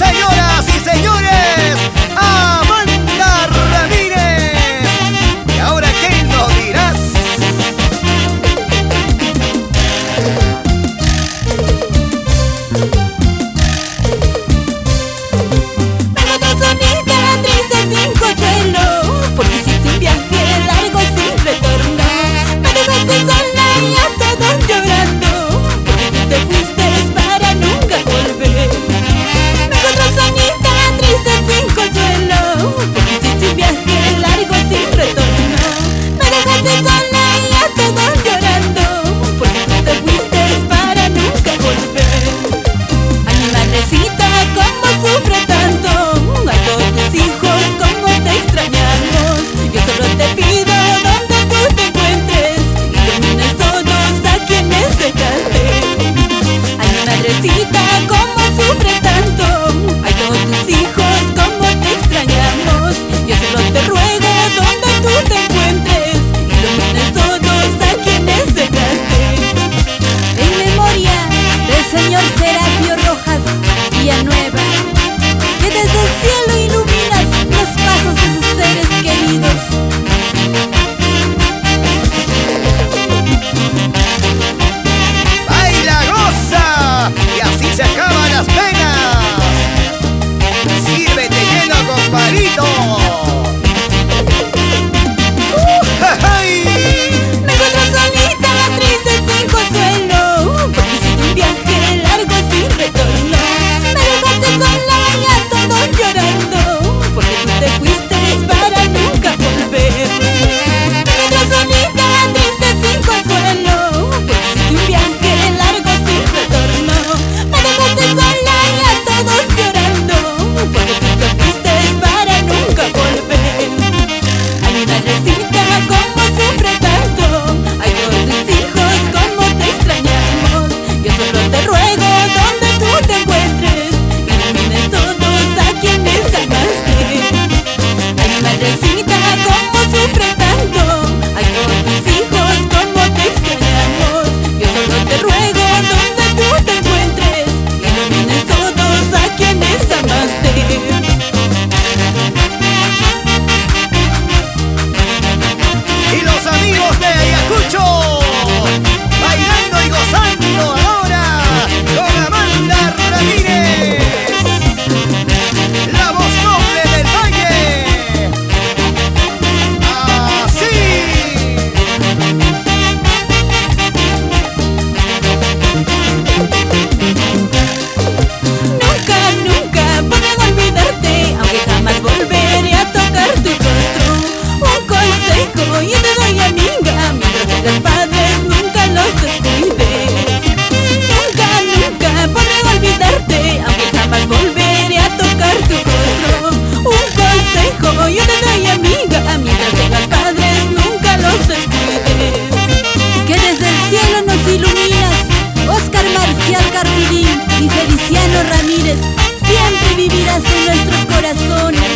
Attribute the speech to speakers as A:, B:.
A: Señoras y señores, Amanda Ramírez. ¿Y ahora qué nos dirás?
B: Vengo tan solita, triste, sin consuelo, porque hiciste un viaje largo sin retorno. Me dejaste sola y a todos llorando, porque tú te fuiste para nunca volver. Me encuentro solita, triste, sin consuelo, porque hiciste un viaje largo sin retorno. Me dejaste sola y a todos llorando, porque tú te fuiste para nunca volver. Ay, mi madrecita, cómo sufre tanto, a todos tus hijos, cómo te extrañamos. Yo solo te pido donde tú te encuentres, ilumines todos a quienes dejaste. Ay, mi madrecita, cómo sufre tanto, a todos tus hijos, cómo te extrañamos. Yo solo te ruego donde tú te encuentres, ilumines todos a quienes dejaste. En memoria del señor Serapio Rojas Villanueva, que desde el cielo iluminas los pasos de sus seres queridos.
A: ¡Baila, goza! Y así se acaban las penas. Sírvete lleno, compadrito. ¡Ay!
B: Me encuentro solita, triste, sin consuelo, porque hiciste un viaje largo sin retorno. Me dejaste sola y a todos llorando, porque tú te fuiste para nunca volver. Me encuentro solita, triste, sin consuelo, porque hiciste un viaje largo sin retorno. Me dejaste sola y a todos llorando, porque tú te fuiste para nunca volver. Ay, mi madrecita, cómo sufre tanto, ay, todos tus hijos, cómo te extrañamos. Yo solo te ruego donde tú te encuentres, ilumines todos a quienes amaste. Ay, mi madrecita, cómo sufre tanto, ay, todos tus hijos, cómo te extrañamos. Yo solo te ruego donde tú te encuentres, ilumines todos a quienes amaste.
A: Y los amigos de Ayacucho, bailando y gozando ahora con Amanda Ramírez, la voz noble del valle. Así.
B: Nunca, nunca podré olvidarte, aunque jamás volveré a tocar tu rostro. Un consejo yo te doy, amiga, mientras tengas padres nunca los descuides. Nunca, nunca podré olvidarte, aunque jamás volveré a tocar tu rostro. Un consejo yo te doy, amiga, mientras tengas padres nunca los descuides. Que desde el cielo nos iluminas, Oscar Marcial Carpilín y Feliciano Ramírez, siempre vivirás en nuestros corazones.